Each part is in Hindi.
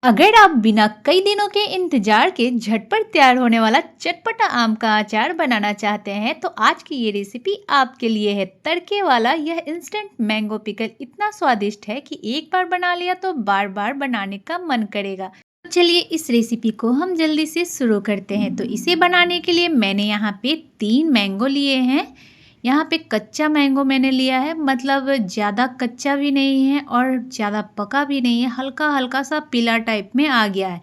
अगर आप बिना कई दिनों के इंतजार के झटपट तैयार होने वाला चटपटा आम का अचार बनाना चाहते हैं तो आज की ये रेसिपी आपके लिए है। तड़के वाला यह इंस्टेंट मैंगो पिकल इतना स्वादिष्ट है कि एक बार बना लिया तो बार बार बनाने का मन करेगा। तो चलिए इस रेसिपी को हम जल्दी से शुरू करते हैं। तो इसे बनाने के लिए मैंने यहाँ पे 3 मैंगो लिए हैं। यहाँ पे कच्चा मैंगो मैंने लिया है, मतलब ज़्यादा कच्चा भी नहीं है और ज़्यादा पका भी नहीं है, हल्का हल्का सा पीला टाइप में आ गया है।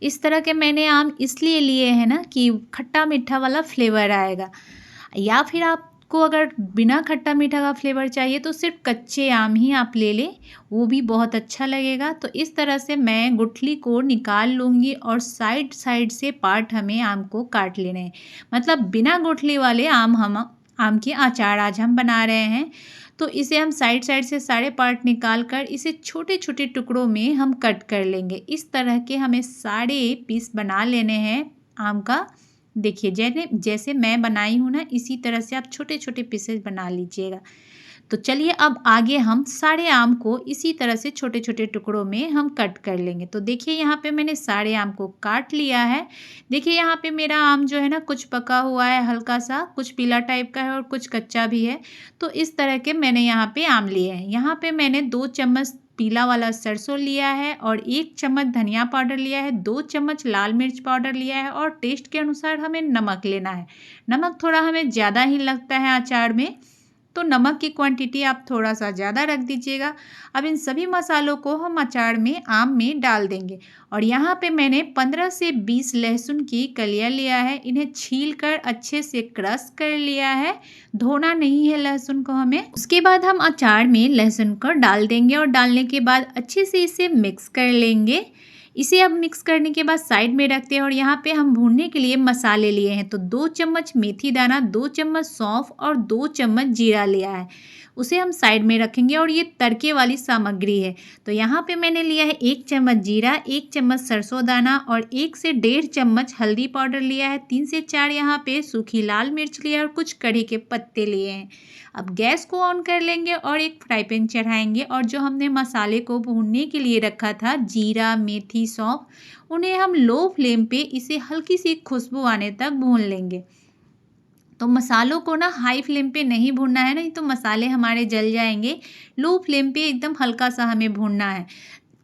इस तरह के मैंने आम इसलिए लिए हैं ना कि खट्टा मीठा वाला फ्लेवर आएगा। या फिर आपको अगर बिना खट्टा मीठा का फ्लेवर चाहिए तो सिर्फ कच्चे आम ही आप ले लें, वो भी बहुत अच्छा लगेगा। तो इस तरह से मैं गुठली को निकाल लूँगी और साइड साइड से पार्ट हमें आम को काट लेने हैं। मतलब बिना गुठली वाले आम की अचार आज हम बना रहे हैं। तो इसे हम साइड साइड से सारे पार्ट निकाल कर इसे छोटे छोटे टुकड़ों में हम कट कर लेंगे। इस तरह के हमें सारे पीस बना लेने हैं आम का। देखिए जैसे जैसे मैं बनाई हूँ ना, इसी तरह से आप छोटे छोटे पीसेस बना लीजिएगा। तो चलिए अब आगे हम सारे आम को इसी तरह से छोटे छोटे टुकड़ों में हम कट कर लेंगे। तो देखिए यहाँ पे मैंने सारे आम को काट लिया है। देखिए यहाँ पे मेरा आम जो है ना, कुछ पका हुआ है हल्का सा, कुछ पीला टाइप का है और कुछ कच्चा भी है। तो इस तरह के मैंने यहाँ पे आम लिए हैं। यहाँ पे मैंने 2 चम्मच पीला वाला सरसों लिया है और 1 चम्मच धनिया पाउडर लिया है, 2 चम्मच लाल मिर्च पाउडर लिया है और टेस्ट के अनुसार हमें नमक लेना है। नमक थोड़ा हमें ज़्यादा ही लगता है अचार में, तो नमक की क्वांटिटी आप थोड़ा सा ज़्यादा रख दीजिएगा। अब इन सभी मसालों को हम अचार में आम में डाल देंगे। और यहाँ पे मैंने 15 से 20 लहसुन की कलियाँ लिया है, इन्हें छील कर अच्छे से क्रश कर लिया है। धोना नहीं है लहसुन को हमें। उसके बाद हम अचार में लहसुन को डाल देंगे और डालने के बाद अच्छे से इसे मिक्स कर लेंगे। इसे अब मिक्स करने के बाद साइड में रखते हैं और यहाँ पे हम भूनने के लिए मसाले लिए हैं। तो 2 चम्मच मेथी दाना, 2 चम्मच सौंफ और 2 चम्मच जीरा लिया है, उसे हम साइड में रखेंगे। और ये तड़के वाली सामग्री है। तो यहाँ पे मैंने लिया है 1 चम्मच जीरा, 1 चम्मच सरसों दाना और 1 से 1.5 चम्मच हल्दी पाउडर लिया है, 3 से 4 यहाँ पे सूखी लाल मिर्च लिया है और कुछ कढ़ी के पत्ते लिए हैं। अब गैस को ऑन कर लेंगे और एक फ्राई पैन चढ़ाएंगे और जो हमने मसाले को भूनने के लिए रखा था, जीरा, मेथी, सौंफ, उन्हें हम लो फ्लेम पे इसे हल्की सी खुशबू आने तक भून लेंगे। तो मसालों को ना हाई फ्लेम पे नहीं भूनना है, नहीं तो मसाले हमारे जल जाएंगे। लो फ्लेम पे एकदम हल्का सा हमें भूनना है।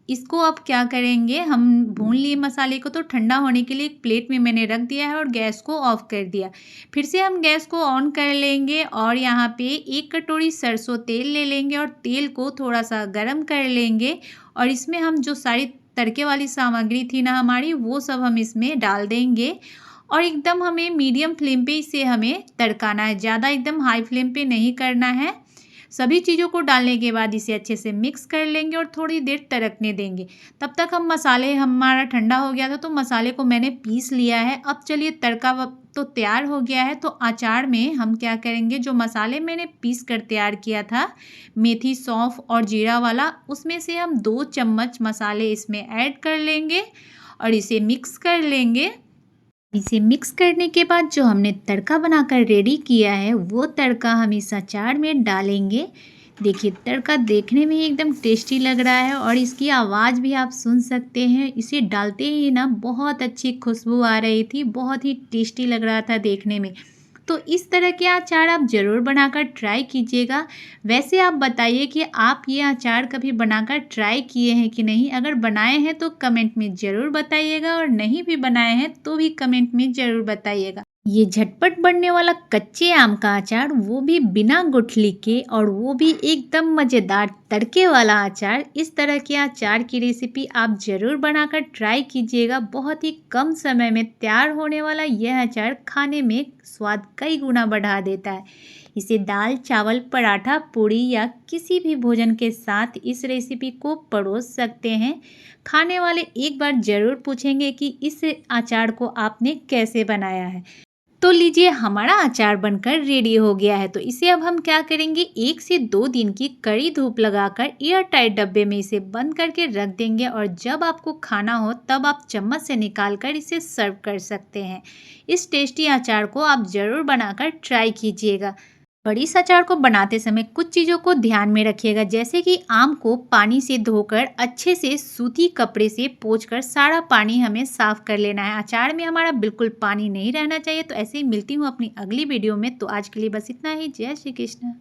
इसको अब क्या करेंगे, हम भून लिए मसाले को तो ठंडा होने के लिए एक प्लेट में मैंने रख दिया है और गैस को ऑफ कर दिया। फिर से हम गैस को ऑन कर लेंगे और यहाँ पे 1 कटोरी सरसों तेल ले लेंगे और तेल को थोड़ा सा गर्म कर लेंगे। और इसमें हम जो सारी तड़के वाली सामग्री थी ना हमारी, वो सब हम इसमें डाल देंगे। और एकदम हमें मीडियम फ्लेम पे इसे हमें तड़काना है, ज़्यादा एकदम हाई फ्लेम पे नहीं करना है। सभी चीज़ों को डालने के बाद इसे अच्छे से मिक्स कर लेंगे और थोड़ी देर तड़कने देंगे। तब तक हम मसाले, हमारा ठंडा हो गया था तो मसाले को मैंने पीस लिया है। अब चलिए तड़का तो तैयार हो गया है। तो अचार में हम क्या करेंगे, जो मसाले मैंने पीस कर तैयार किया था, मेथी, सौंफ और जीरा वाला, उसमें से हम 2 चम्मच मसाले इसमें ऐड कर लेंगे और इसे मिक्स कर लेंगे। इसे मिक्स करने के बाद जो हमने तड़का बनाकर रेडी किया है, वो तड़का हम इस अचार में डालेंगे। देखिए तड़का देखने में ही एकदम टेस्टी लग रहा है और इसकी आवाज़ भी आप सुन सकते हैं। इसे डालते ही ना बहुत अच्छी खुशबू आ रही थी, बहुत ही टेस्टी लग रहा था देखने में। तो इस तरह के अचार आप ज़रूर बनाकर ट्राई कीजिएगा। वैसे आप बताइए कि आप ये अचार कभी बनाकर ट्राई किए हैं कि नहीं। अगर बनाए हैं तो कमेंट में ज़रूर बताइएगा और नहीं भी बनाए हैं तो भी कमेंट में ज़रूर बताइएगा। ये झटपट बनने वाला कच्चे आम का अचार, वो भी बिना गुठली के, और वो भी एकदम मज़ेदार तड़के वाला अचार। इस तरह के अचार की रेसिपी आप ज़रूर बनाकर ट्राई कीजिएगा। बहुत ही कम समय में तैयार होने वाला यह अचार खाने में स्वाद कई गुना बढ़ा देता है। इसे दाल, चावल, पराठा, पूड़ी या किसी भी भोजन के साथ इस रेसिपी को परोस सकते हैं। खाने वाले एक बार ज़रूर पूछेंगे कि इस अचार को आपने कैसे बनाया है। तो लीजिए हमारा अचार बनकर रेडी हो गया है। तो इसे अब हम क्या करेंगे, 1 से 2 दिन की कड़ी धूप लगाकर एयर टाइट डब्बे में इसे बंद करके रख देंगे और जब आपको खाना हो तब आप चम्मच से निकाल कर इसे सर्व कर सकते हैं। इस टेस्टी अचार को आप ज़रूर बनाकर ट्राई कीजिएगा। बड़ी अचार को बनाते समय कुछ चीज़ों को ध्यान में रखिएगा, जैसे कि आम को पानी से धोकर अच्छे से सूती कपड़े से पोंछकर सारा पानी हमें साफ कर लेना है। अचार में हमारा बिल्कुल पानी नहीं रहना चाहिए। तो ऐसे ही मिलती हूँ अपनी अगली वीडियो में। तो आज के लिए बस इतना ही। जय श्री कृष्ण।